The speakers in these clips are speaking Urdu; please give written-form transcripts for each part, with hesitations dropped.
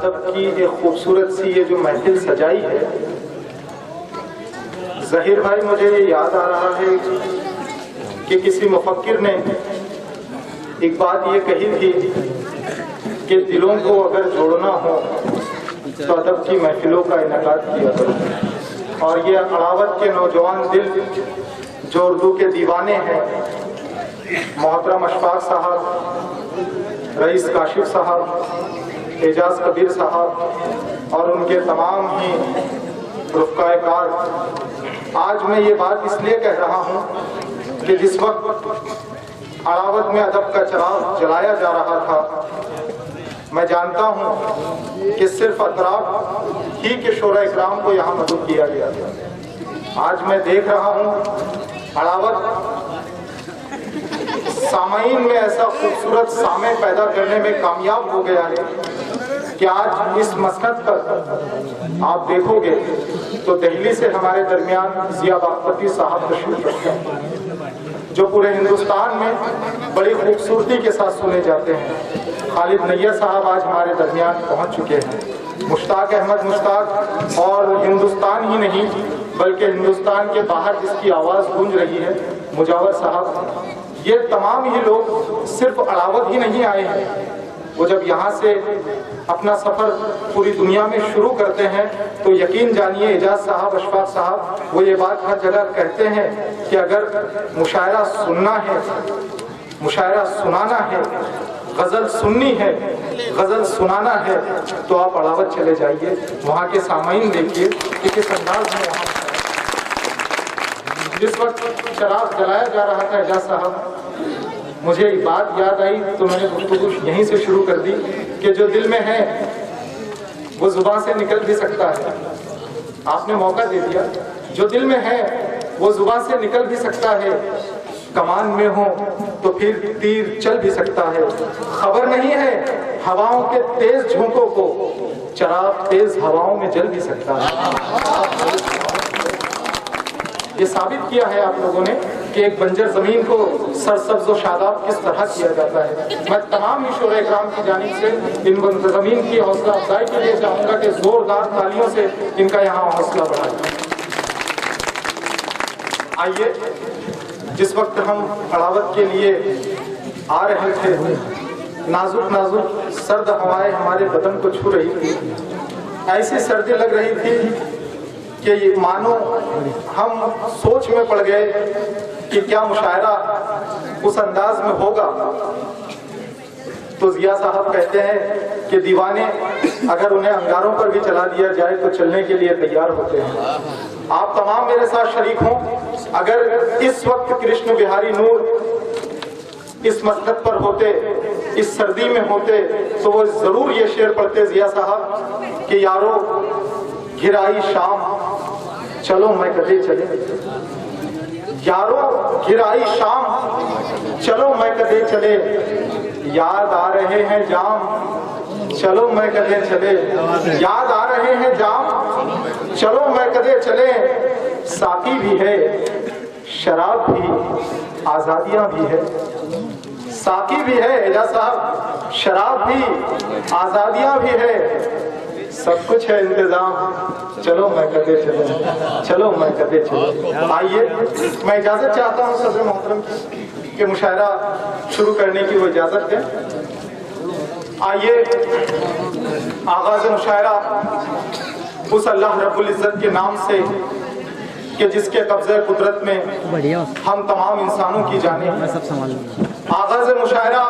ادب کی ایک خوبصورت سی یہ جو محفل سجائی ہے، ظہیر بھائی مجھے یہ یاد آ رہا ہے کہ کسی مفکر نے ایک بات یہ کہی تھی کہ دلوں کو اگر جوڑنا ہو تو ادب کی محفلوں کا انعقاد کیا کرو۔ اور یہ اڑاوت کے نوجوان دل جو اردو کے دیوانے ہیں، محترم اشفاق صاحب، رئیس کاشف صاحب، اعجاز کبیر صاحب اور ان کے تمام ہی رفقائے کار، آج میں یہ بات اس لیے کہہ رہا ہوں کہ جس وقت اڑاوت میں ادب کا چراغ جلایا جا رہا تھا، میں جانتا ہوں کہ صرف اطراف ہی کے شورۂ اکرام کو یہاں مدعو کیا گیا تھا۔ آج میں دیکھ رہا ہوں اڑاوت سامعین میں ایسا خوبصورت سامع پیدا کرنے میں کامیاب ہو گیا ہے کہ آج اس مسند پر آپ دیکھو گے تو دہلی سے ہمارے درمیان ضیاء باغپتی صاحب تشریف رکھتے ہیں جو پورے ہندوستان میں بڑی خوبصورتی کے ساتھ سنے جاتے ہیں۔ خالد نیّر صاحب آج ہمارے درمیان پہنچ چکے ہیں۔ مشتاق احمد مشتاق، اور ہندوستان ہی نہیں بلکہ ہندوستان کے باہر جس کی آواز گونج رہی ہے، مجاور صاحب، یہ تمام ہی لوگ صرف اڑاوت ہی نہیں آئے ہیں، وہ جب یہاں سے اپنا سفر پوری دنیا میں شروع کرتے ہیں تو یقین جانیے اعجاز صاحب، اشفاق صاحب، وہ یہ بات ہر جگہ کہتے ہیں کہ اگر مشاعرہ سننا ہے، مشاعرہ سنانا ہے، غزل سننی ہے، غزل سنانا ہے تو آپ اڑاوت چلے جائیے، وہاں کے سامعین دیکھیے کہ کس انداز میں وہاں جس وقت شراب جلایا جا رہا تھا اعجاز صاحب، مجھے ایک بات یاد آئی تو میں نے گفتگو یہیں سے شروع کر دی کہ جو دل میں ہے وہ زبان سے نکل بھی سکتا ہے۔ آپ نے موقع دے دیا، جو دل میں ہے وہ زبان سے نکل بھی سکتا ہے، کمان میں ہو تو پھر تیر چل بھی سکتا ہے، خبر نہیں ہے ہواؤں کے تیز جھونکوں کو، چراغ تیز ہواؤں میں جل بھی سکتا ہے۔ یہ ثابت کیا ہے آپ لوگوں نے کہ ایک بنجر زمین کو سرسبز و شاداب کس طرح کیا جاتا ہے۔ میں تمام ہی شورۂ اکرام کی جانب سے ان بنجر زمین کی حوصلہ افزائی کے لیے چاہوں گا کہ زوردار تالیوں سے ان کا یہاں حوصلہ بڑھائیں۔ آئیے، جس وقت ہم اڑاوت کے لیے آ رہے تھے، نازک نازک سرد ہوائیں ہمارے بدن کو چھو رہی تھی، ایسی سردی لگ رہی تھی کہ یہ مانو ہم سوچ میں پڑ گئے کہ کیا مشاعرہ اس انداز میں ہوگا۔ تو ضیاء صاحب کہتے ہیں کہ دیوانے اگر انہیں انگاروں پر بھی چلا دیا جائے تو چلنے کے لیے تیار ہوتے ہیں۔ آپ تمام میرے ساتھ شریک ہوں، اگر اس وقت کرشن بہاری نور اس مسجد پر ہوتے، اس سردی میں ہوتے تو وہ ضرور یہ شعر پڑھتے ضیاء صاحب کہ یارو گھر آئی شام چلو میں کدے چلے، یارو گھر آئی شام چلو میں کدے چلے، یاد آ رہے ہیں جام چلو میں کدے چلے، یاد آ رہے ہیں جام چلو میں کدے چلے، ساقی بھی ہے شراب بھی آزادیاں بھی ہے، ساقی بھی ہے اعجاز صاحب، شراب بھی آزادیاں بھی ہے، سب کچھ ہے انتظام چلو میں کدے چلے، چلو میں کدے چلے۔ آئیے، میں اجازت چاہتا ہوں صدر محترم کہ مشاعرہ شروع کرنے کی وہ اجازت دیں۔ آئیے، آغاز مشاعرہ اس اللہ رب العزت کے نام سے کہ جس کے قبضہ قدرت میں ہم تمام انسانوں کی جانیں، آغاز مشاعرہ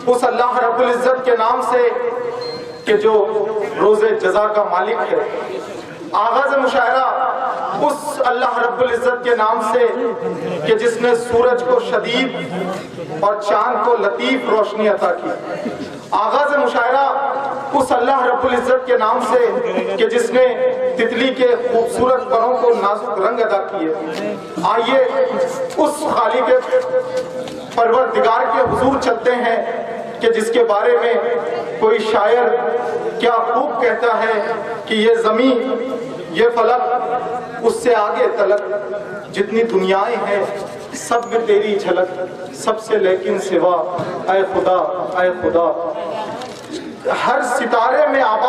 اس اللہ رب العزت کے نام سے کہ جو روز جزا کا مالک ہے، آغاز مشاعرہ اس اللہ رب العزت کے نام سے کہ جس نے سورج کو شدید اور چاند کو لطیف روشنی عطا کی، آغاز مشاعرہ اس اللہ رب العزت کے نام سے کہ جس نے تتلی کے خوبصورت پروں کو نازک رنگ عطا کیے۔ آئیے اس خالق پروردگار کے حضور چلتے ہیں کہ جس کے بارے میں کوئی شاعر کیا خوب کہتا ہے کہ یہ زمین یہ فلک اس سے آگے تلک جتنی دنیائیں ہیں سب میں تیری جھلک، سب سے لیکن سوا اے خدا اے خدا، ہر ستارے میں آباد